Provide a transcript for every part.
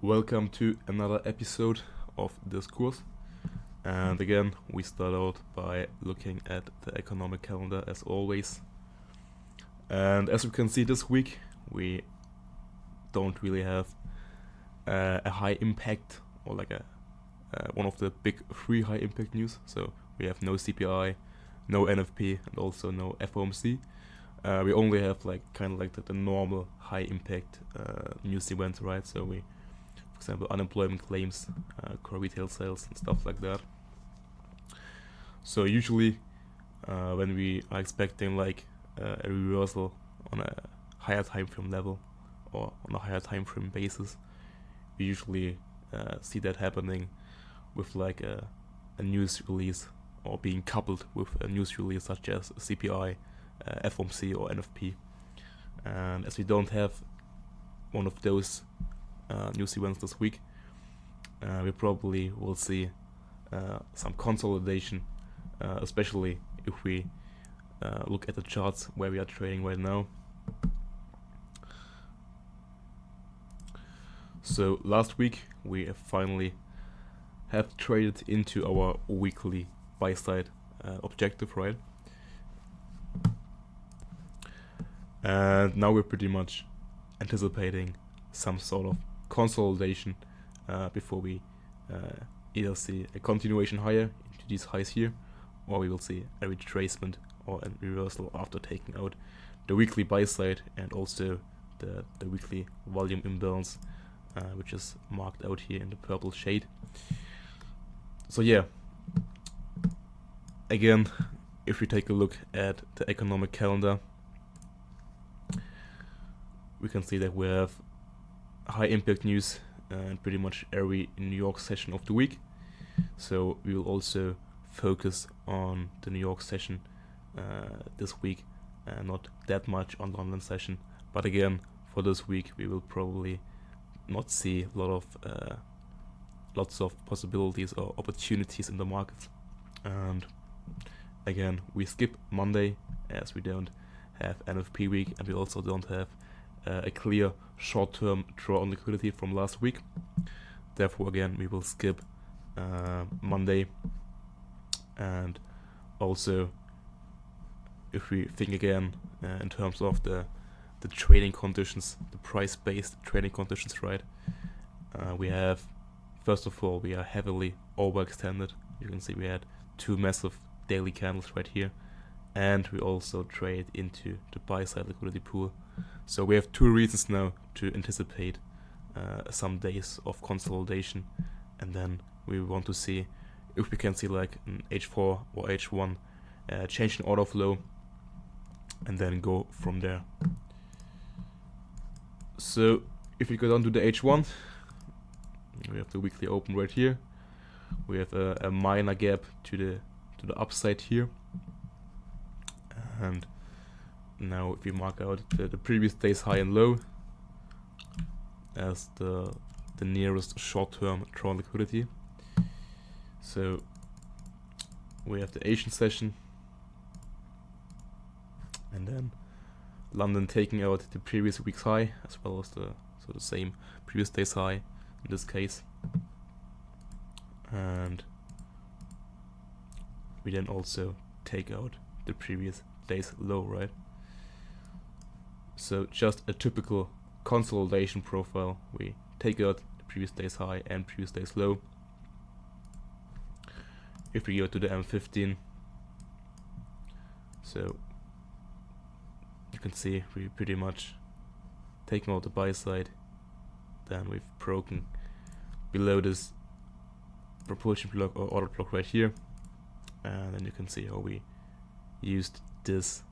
Welcome to another episode of this course. And again, we start out by looking at the economic calendar as always. And as you can see this week, we don't really have a high impact or like one of the big three high impact news. So we have no CPI, no NFP, and also no FOMC. We only have kind of the normal high impact news events, right? So we, for example, unemployment claims, core retail sales, and stuff like that. So usually, when we are expecting a reversal on a higher time frame level or on a higher time frame basis, we usually see that happening with a news release or being coupled with a news release such as CPI, FOMC or NFP. And as we don't have one of those news events this week, we probably will see some consolidation, especially if we look at the charts where we are trading right now. So last week we finally have traded into our weekly buy side objective, right? And now we're pretty much anticipating some sort of consolidation before we either see a continuation higher into these highs here, or we will see a retracement or a reversal after taking out the weekly buy side and also the weekly volume imbalance, which is marked out here in the purple shade. So yeah, again, if we take a look at the economic calendar, we can see that we have high impact news in pretty much every New York session of the week. So we will also focus on the New York session this week, not that much on the London session. But again, for this week, we will probably not see lots of possibilities or opportunities in the markets. And again, we skip Monday as we don't have NFP week, and we also don't have a clear short-term draw on liquidity from last week. Therefore, again, we will skip Monday. And also, if we think again in terms of the trading conditions, the price-based trading conditions, right? We have, first of all, we are heavily overextended. You can see we had two massive daily candles right here. And we also trade into the buy-side liquidity pool. So we have two reasons now to anticipate some days of consolidation, and then we want to see if we can see like an H4 or H1 change in order flow, and then go from there. So if we go down to the H1, we have the weekly open right here. We have a minor gap to the upside here. And now if we mark out the previous day's high and low as the nearest short-term drawn liquidity. So we have the Asian session, and then London taking out the previous week's high as well as the same previous day's high in this case. And we then also take out the previous day's low, right? So just a typical consolidation profile. We take out the previous day's high and previous day's low. If we go to the M15, so you can see we pretty much taking out the buy side, then we've broken below this propulsion block or order block right here, and then you can see how we used this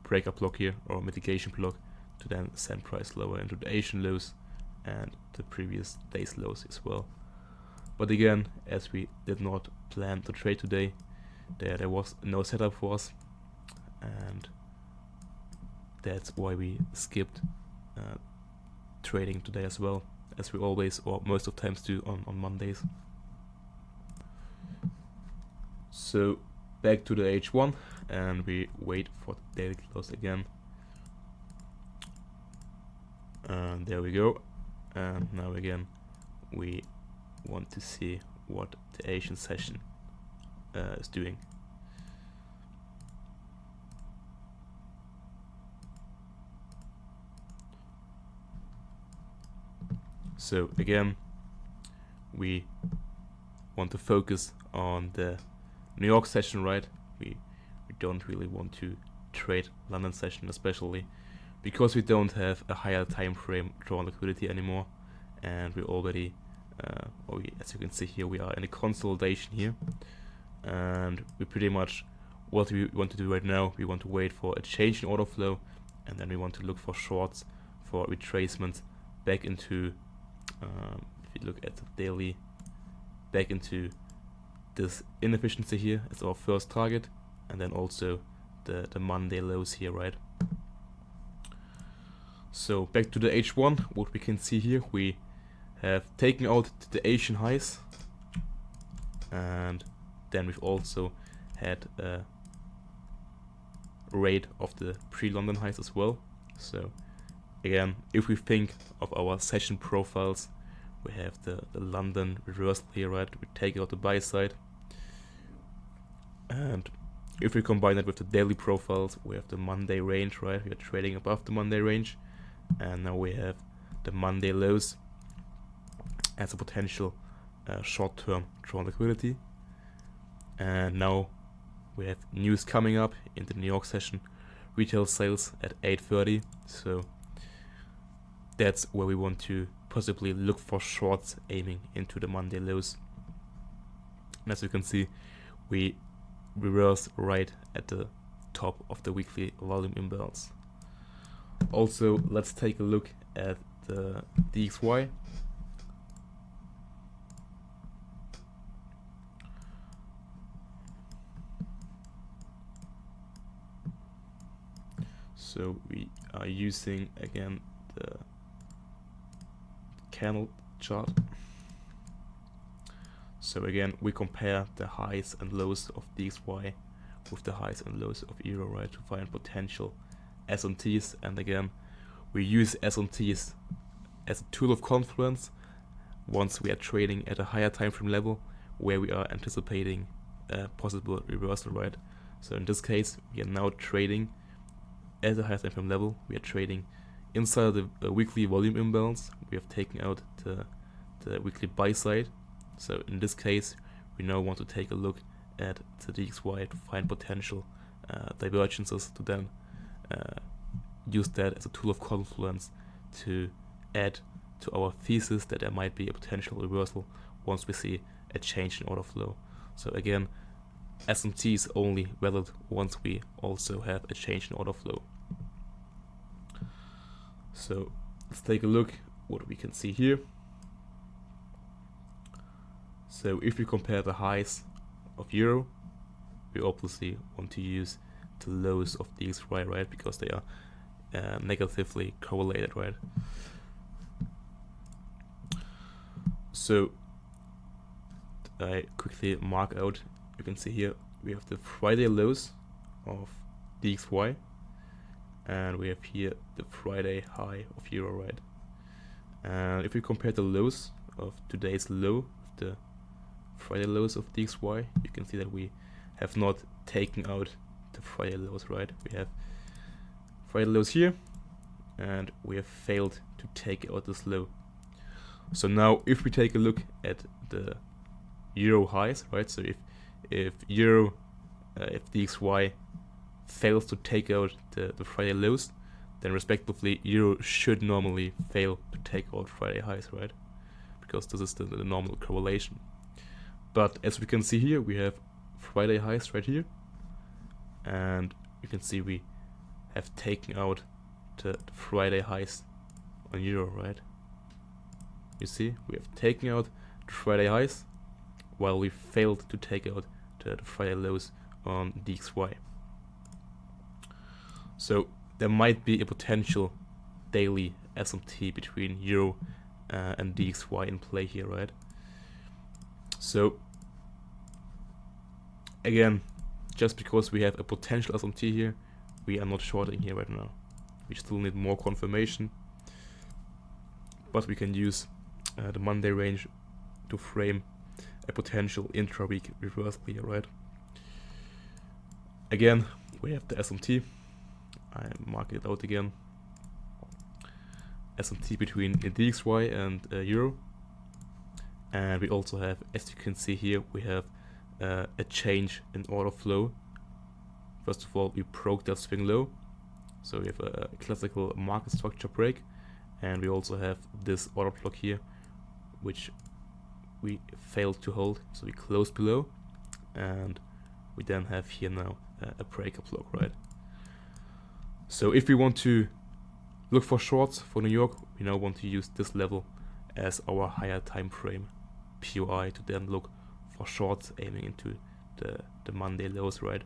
breaker block here or mitigation block to then send price lower into the Asian lows and the previous day's lows as well. But again, as we did not plan to trade today, there was no setup for us, and that's why we skipped trading today as well, as we always or most of times do on Mondays. So back to the H1, and we wait for the daily close again. And there we go. And now again, we want to see what the Asian session is doing. So again, we want to focus on the New York session, right? We don't really want to trade London session, especially because we don't have a higher time frame drawn liquidity anymore, and we already, as you can see here, we are in a consolidation here, and we pretty much, what we want to do right now, we want to wait for a change in order flow, and then we want to look for shorts for retracement back into, if you look at the daily, back into this inefficiency here as our first target, and then also the Monday lows here, right? So back to the H1, what we can see here, we have taken out the Asian highs, and then we've also had a rate of the pre-London highs as well. So again, if we think of our session profiles, we have the London reversal here, right? We take out the buy side, and if we combine that with the daily profiles, we have the Monday range, right? We are trading above the Monday range, and now we have the Monday lows as a potential short-term drawn liquidity. And now we have news coming up in the New York session, retail sales at 8:30. So that's where we want to possibly look for shorts aiming into the Monday lows. And as you can see, we reverse right at the top of the weekly volume imbalance. Also, let's take a look at the DXY. So we are using again the candle chart. So again, we compare the highs and lows of DXY with the highs and lows of Euro, right, to find potential S&Ts. And again, we use S&Ts as a tool of confluence once we are trading at a higher time frame level where we are anticipating a possible reversal, right? So in this case, we are now trading at a higher time frame level. We are trading inside the weekly volume imbalance. We have taken out the weekly buy side. So in this case, we now want to take a look at the DXY to find potential divergences to then use that as a tool of confluence to add to our thesis that there might be a potential reversal once we see a change in order flow. So again, S&T is only valid once we also have a change in order flow. So let's take a look what we can see here. So if we compare the highs of Euro, we obviously want to use the lows of DXY, right? Because they are negatively correlated, right? So I quickly mark out, you can see here, we have the Friday lows of DXY, and we have here the Friday high of Euro, right? And if we compare the lows of today's low with the Friday lows of DXY, you can see that we have not taken out the Friday lows, right? We have Friday lows here, and we have failed to take out this low. So now if we take a look at the Euro highs, right? So if Euro, if DXY fails to take out the Friday lows, then respectively Euro should normally fail to take out Friday highs, right? Because this is the normal correlation. But as we can see here, we have Friday highs right here, and you can see we have taken out the Friday highs on Euro, right? You see, we have taken out the Friday highs while we failed to take out the Friday lows on DXY. So there might be a potential daily S&T between Euro and DXY in play here, right? So again, just because we have a potential S&T here, we are not shorting here right now. We still need more confirmation. but we can use the Monday range to frame a potential intra-week reversal here, right? Again, we have the SMT. I mark it out again. SMT between DXY and Euro. And we also have, as you can see here, we have a change in order flow. First of all, we broke that swing low. So we have a classical market structure break. And we also have this order block here, which we failed to hold. So we closed below. And we then have here now a breaker block, right? So if we want to look for shorts for New York, we now want to use this level as our higher time frame POI to then look for shorts aiming into the Monday lows, right?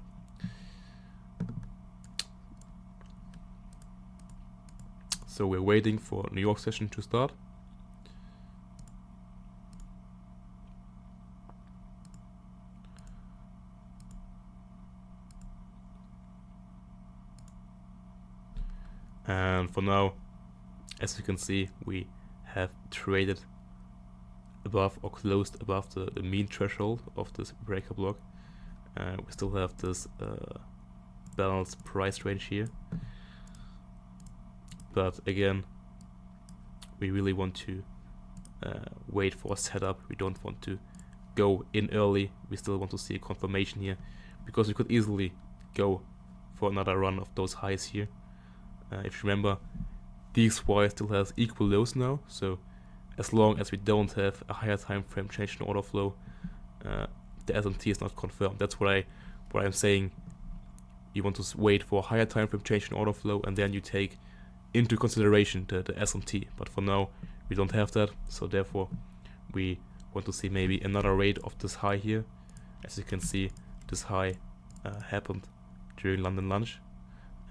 So we're waiting for New York session to start. And for now, as you can see, we have traded above or closed above the mean threshold of this breaker block. We still have this balanced price range here. But again, we really want to wait for a setup. We don't want to go in early. We still want to see a confirmation here, because we could easily go for another run of those highs here. If you remember, DXY still has equal lows now, so as long as we don't have a higher time frame change in order flow, the SMT is not confirmed. That's what I'm saying. You want to wait for a higher time frame change in order flow, and then you take into consideration the SMT. But for now, we don't have that, so therefore we want to see maybe another rate of this high here. As you can see, this high happened during London lunch,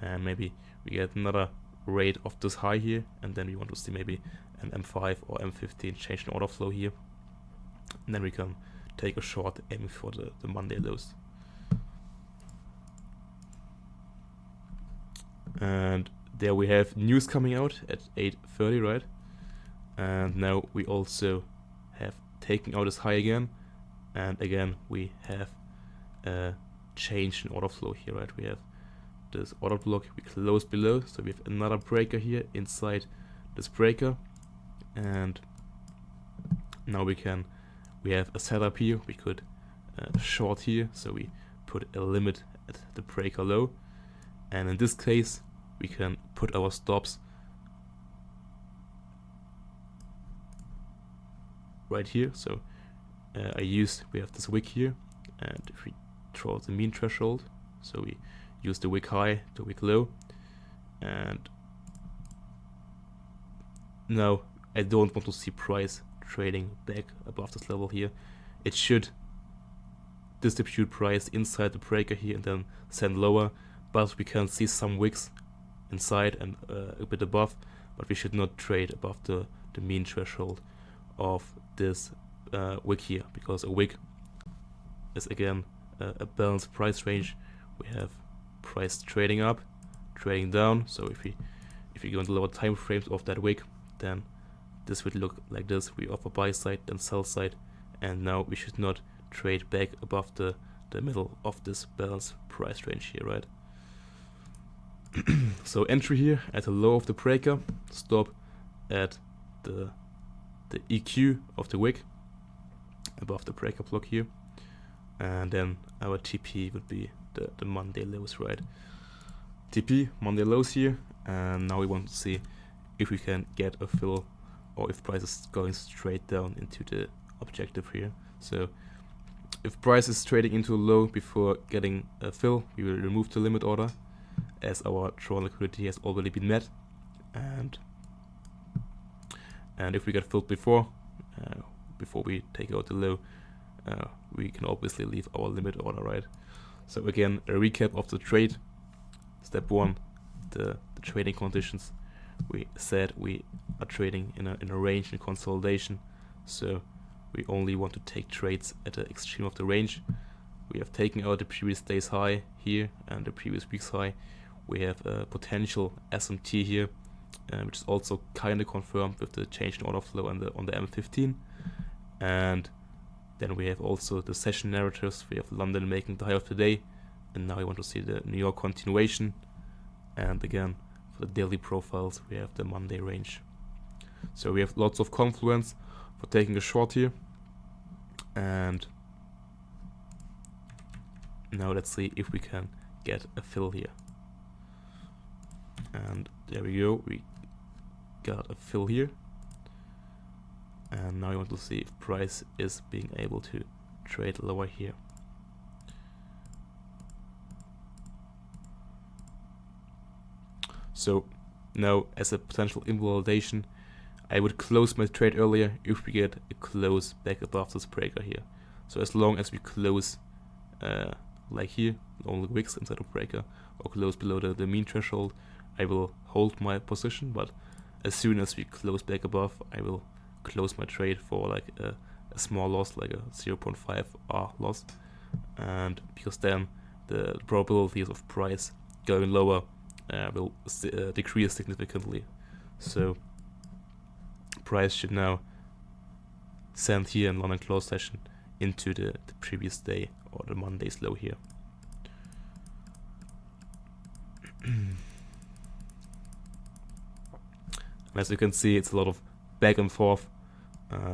and maybe we get another rate of this high here, and then we want to see maybe an M5 or M15 change in order flow here, and then we can take a short aiming for the Monday lows. And there we have news coming out at 8:30, right? And now we also have taken out this high again, and again we have a change in order flow here, right? We have this order block, we close below, so we have another breaker here inside this breaker, and now we have a setup here. We could short here, so we put a limit at the breaker low, and in this case we can put our stops right here. So we have this wick here, and if we draw the mean threshold, so we use the wick high to wick low, and now I don't want to see price trading back above this level here. It should distribute price inside the breaker here and then send lower, but we can see some wicks inside and a bit above, but we should not trade above the mean threshold of this wick here, because a wick is again a balanced price range. We have price trading up, trading down, so if we go into lower time frames of that wick, then this would look like this. We offer buy side, then sell side, and now we should not trade back above the middle of this balanced price range here, right? So entry here at the low of the breaker, stop at the EQ of the wick above the breaker block here, and then our TP would be the Monday lows, right? TP Monday lows here, and now we want to see if we can get a fill or if price is going straight down into the objective here. So if price is trading into a low before getting a fill, we will remove the limit order, as our drawn liquidity has already been met, and if we get filled before we take out the low, we can obviously leave our limit order, right? So again, a recap of the trade. Step 1, the trading conditions. We said we are trading in a range in consolidation, so we only want to take trades at the extreme of the range. We have taken out the previous day's high here and the previous week's high. We have a potential SMT here, which is also kind of confirmed with the change in order flow on the M15. And then we have also the session narratives. We have London making the high of the day, and now we want to see the New York continuation. And again, for the daily profiles, we have the Monday range. So we have lots of confluence for taking a short here. And now let's see if we can get a fill here. And there we go, we got a fill here. And now we want to see if price is being able to trade lower here. So now, as a potential invalidation, I would close my trade earlier if we get a close back above this breaker here. So as long as we close like here, only wicks inside of breaker, or close below the mean threshold, I will hold my position. But as soon as we close back above, I will close my trade for like a small loss, like a 0.5 R loss. And because then the probabilities of price going lower will decrease significantly. So price should now send here in London close session into the previous day or the Monday's low here. As you can see, it's a lot of back and forth,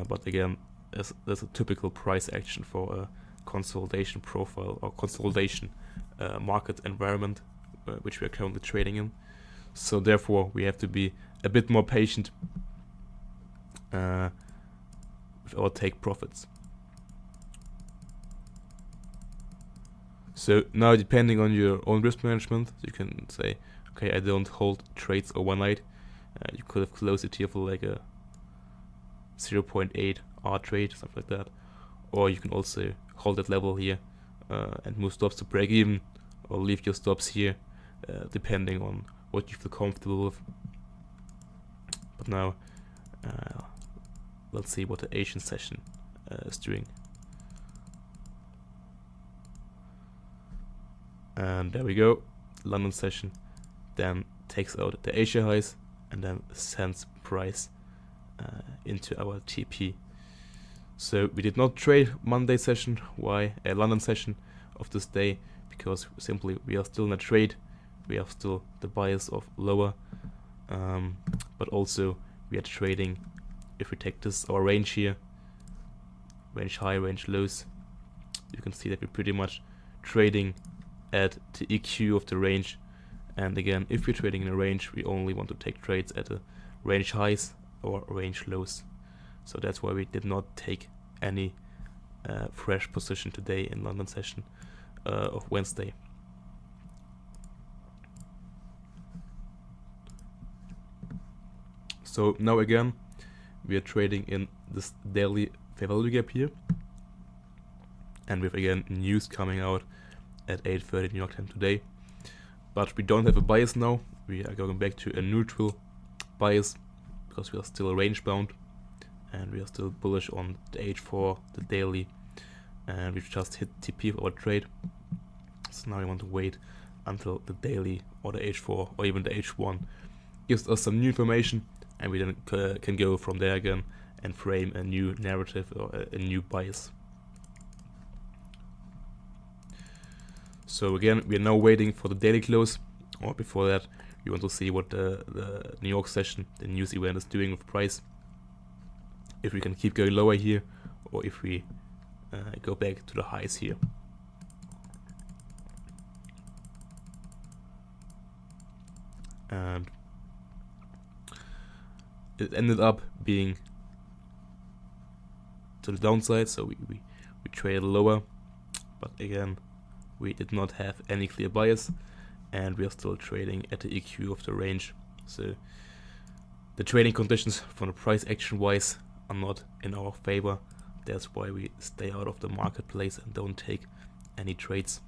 but again, there's a typical price action for a consolidation profile or consolidation market environment which we are currently trading in. So therefore, we have to be a bit more patient with our take profits. So now, depending on your own risk management, you can say, okay, I don't hold trades overnight. You could have closed it here for like a 0.8 R trade, something like that. Or you can also hold that level here and move stops to break even, or leave your stops here, depending on what you feel comfortable with. But now, let's see what the Asian session is doing. And there we go, London session then takes out the Asia highs and then sends price into our TP. So we did not trade Monday session. Why? A London session of this day, because simply we are still in a trade. We have still the bias of lower, but also we are trading. If we take this, our range here, range high, range lows, you can see that we're pretty much trading at the EQ of the range. And again, if we're trading in a range, we only want to take trades at the range highs or range lows. So that's why we did not take any fresh position today in London session of Wednesday. So now again, we are trading in this daily fair value gap here, and we have again news coming out at 8:30 New York time today. But we don't have a bias now. We are going back to a neutral bias because we are still range bound, and we are still bullish on the H4, the daily, and we've just hit TP of our trade. So now we want to wait until the daily or the H4 or even the H1 gives us some new information, and we then can go from there again and frame a new narrative or a new bias. So again, we are now waiting for the daily close, or before that, we want to see what the New York session, the news event, is doing with price. If we can keep going lower here, or if we go back to the highs here. And it ended up being to the downside, so we traded lower, but again, we did not have any clear bias, and we are still trading at the EQ of the range. So the trading conditions from the price action wise are not in our favor. That's why we stay out of the marketplace and don't take any trades.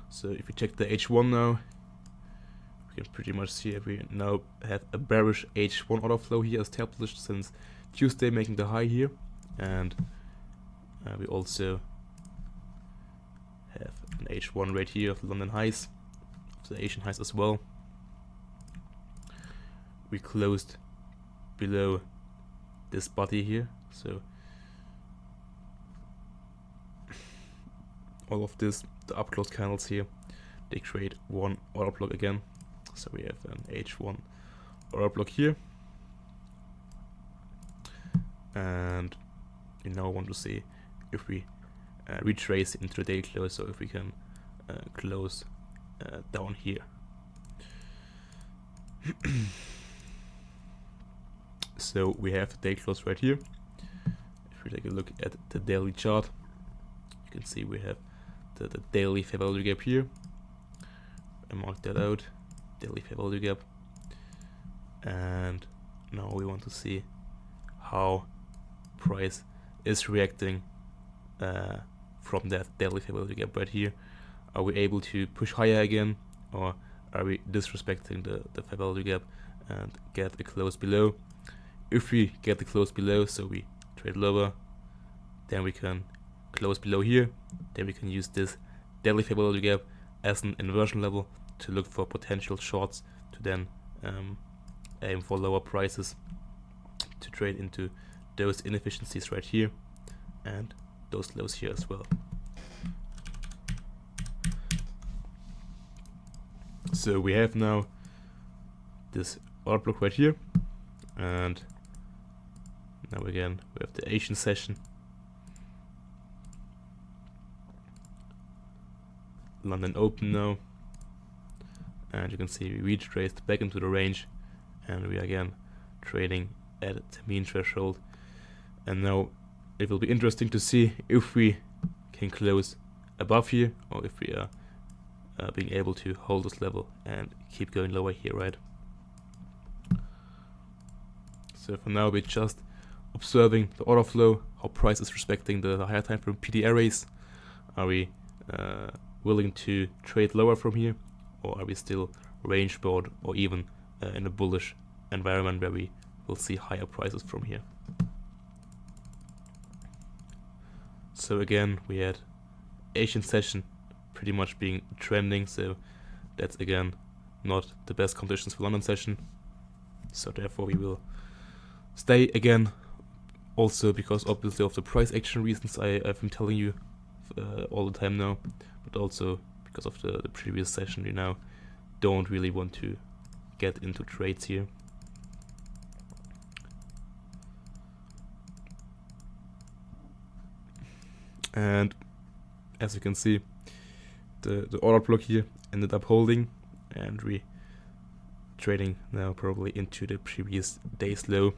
So if we check the H1 now, we can pretty much see that we now have a bearish H1 order flow here established since Tuesday, making the high here, and we also have an H1 right here of London highs, of the Asian highs as well. we closed below this body here. So all of this, the up close candles here, they create one order block again. So we have an H1 order block here, and we now want to see if we retrace into the day close, so if we can close down here. So we have the day close right here. If we take a look at the daily chart, you can see we have the daily fair value gap here. I mark that out, daily fair value gap. And now we want to see how price is reacting from that daily fair value gap right here. Are we able to push higher again, or are we disrespecting the fair value gap and get a close below? If we get the close below, so we trade lower, then we can close below here. Then we can use this daily fair value gap as an inversion level to look for potential shorts, to then aim for lower prices, to trade into those inefficiencies right here and those lows here as well. So we have now this order block right here, and now again we have the Asian session, London open now, and you can see we retraced back into the range, and we are again trading at the mean threshold. And now it will be interesting to see if we can close above here, or if we are being able to hold this level and keep going lower here, right? So for now we're just observing the order flow, how price is respecting the higher time frame PD arrays. Are we willing to trade lower from here, or are we still range bound, or even in a bullish environment where we will see higher prices from here? So again, we had Asian session pretty much being trending, so that's again not the best conditions for London session. So therefore we will stay again, also because obviously of the price action reasons I've been telling you all the time now, but also because of the previous session. We now don't really want to get into trades here. And as you can see, the order block here ended up holding, and we trading now probably into the previous day's low,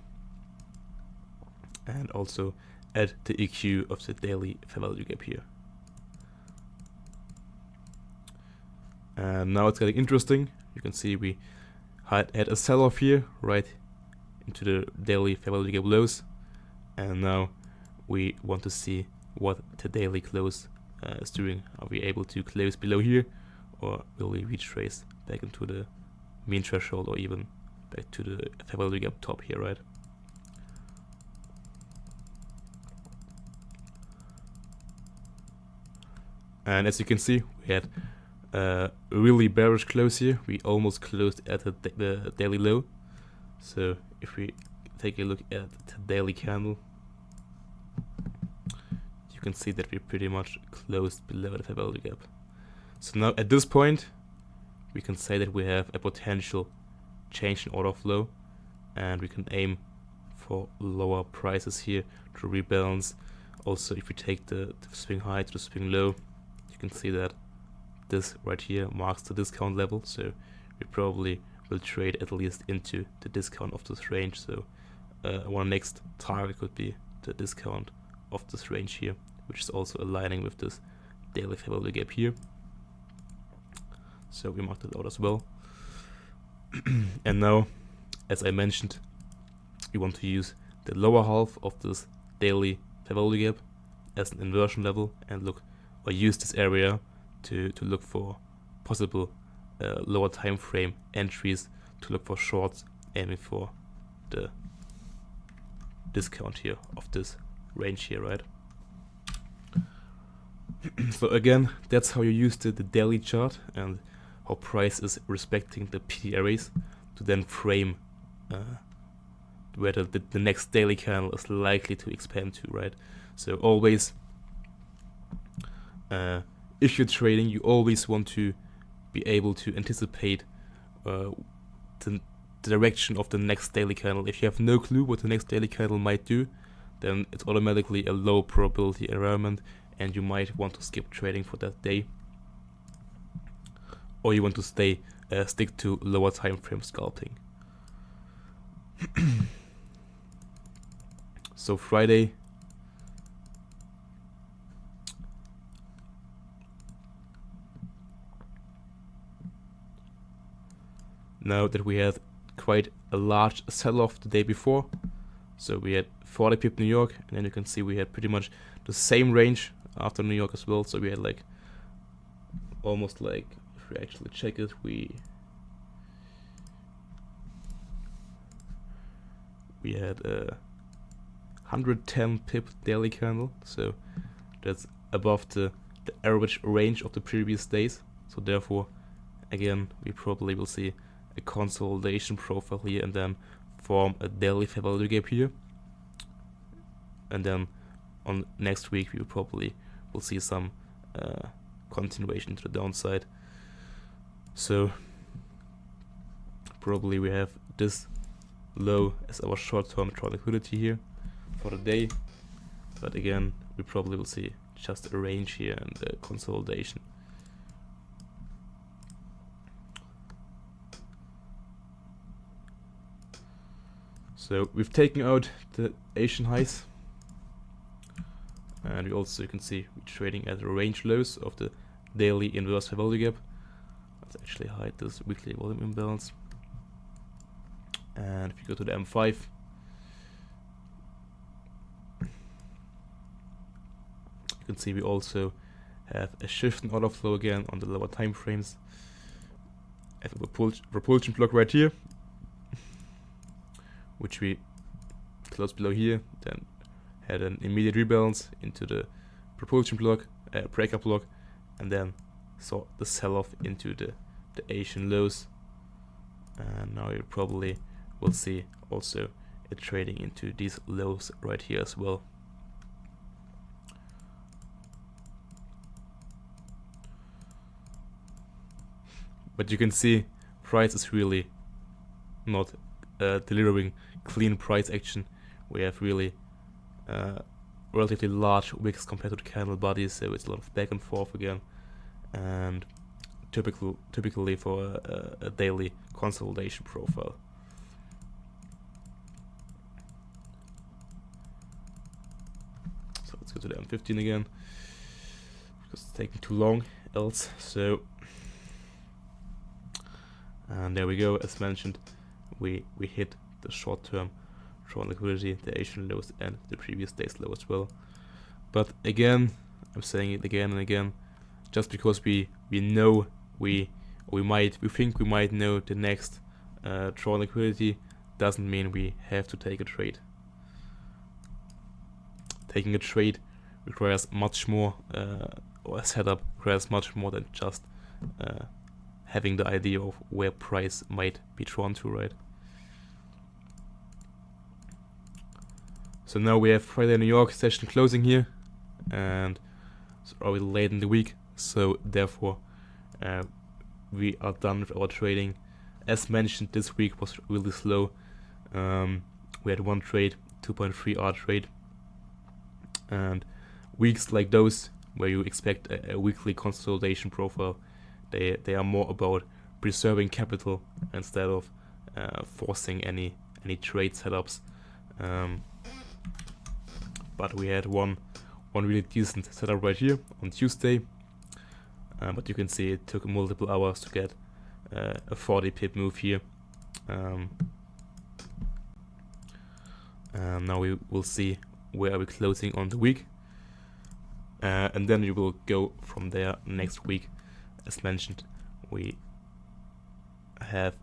and also at the EQ of the daily fair value gap here. And now it's getting interesting. You can see we had a sell-off here right into the daily fair value gap lows, and now we want to see what the daily close is doing. Are we able to close below here, or will we retrace back into the mean threshold, or even back to the fair value gap top here, right? And as you can see, we had a really bearish close here. We almost closed at the daily low. So if we take a look at the daily candle, you can see that we pretty much closed below the fair value gap. So now at this point, we can say that we have a potential change in order flow, and we can aim for lower prices here to rebalance. Also, if we take the swing high to the swing low, you can see that this right here marks the discount level, so we probably will trade at least into the discount of this range. So our next target could be the discount of this range here, which is also aligning with this daily fair value gap here. So we marked it out as well. And now, as I mentioned, we want to use the lower half of this daily fair value gap as an inversion level, and look, or use this area to look for possible lower time frame entries, to look for shorts, aiming for the discount here of this range here, right? So again, that's how you use the daily chart and how price is respecting the PD arrays to then frame where the next daily candle is likely to expand to, right? So always, if you're trading, you always want to be able to anticipate the direction of the next daily candle. If you have no clue what the next daily candle might do, then it's automatically a low probability environment, and you might want to skip trading for that day, or you want to stick to lower time frame scalping. So Friday, now that we had quite a large sell-off the day before, so we had 40 pip New York, and then you can see we had pretty much the same range after New York as well. So we had like almost like, if we actually check it, we had a 110 pip daily candle, so that's above the average range of the previous days. So therefore, again, we probably will see a consolidation profile here and then form a daily fair value gap here, and then on next week we probably will see some continuation to the downside. So probably we have this low as our short-term short liquidity here for the day, but again, we probably will see just a range here and a consolidation. So we've taken out the Asian highs, and we also, you can see, we're trading at the range lows of the daily inverse fair value gap. Let's actually hide this weekly volume imbalance. And if you go to the M5, you can see we also have a shift in order flow again on the lower time frames. At the propulsion block right here, which we closed below here, then had an immediate rebalance into the propulsion block, breaker block, and then saw the sell-off into the Asian lows. And now you probably will see also a trading into these lows right here as well. But you can see price is really not delivering clean price action. We have really relatively large wicks compared to the candle bodies, so it's a lot of back and forth again, and typically for a daily consolidation profile. So let's go to the M15 again, because it's taking too long else. So, and there we go. As mentioned, we hit the short-term short liquidity, the Asian lows, and the previous day's low as well. But again, I'm saying it again and again, just because we know we think we might know the next short liquidity doesn't mean we have to take a trade. Taking a trade requires much more, or a setup requires much more than just having the idea of where price might be drawn to, right? So now we have Friday New York session closing here, and it's already late in the week, so therefore we are done with our trading. As mentioned, this week was really slow. We had one trade, 2.3 hour trade, and weeks like those where you expect a weekly consolidation profile, they are more about preserving capital instead of forcing any trade setups. But we had one really decent setup right here on Tuesday, but you can see it took multiple hours to get a 40 pip move here. Now we will see where are we closing on the week, and then we will go from there next week. As mentioned, we have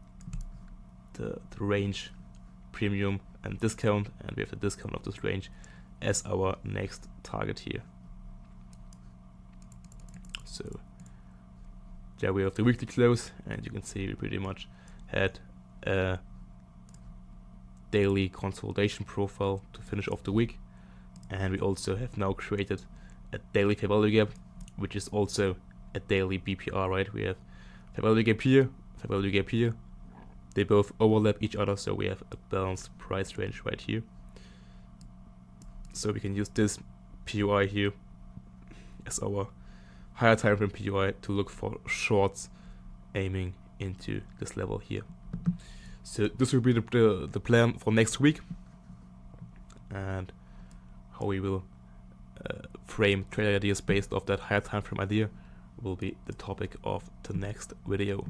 the range, premium, and discount, and we have the discount of this range as our next target here. So there we have the weekly close, and you can see we pretty much had a daily consolidation profile to finish off the week. And we also have now created a daily fair value gap, which is also a daily BPR, right? We have fair value gap here, fair value gap here. They both overlap each other, so we have a balanced price range right here. So we can use this POI here as our higher time frame POI to look for shorts aiming into this level here. So this will be the plan for next week, and how we will frame trade ideas based off that higher time frame idea will be the topic of the next video.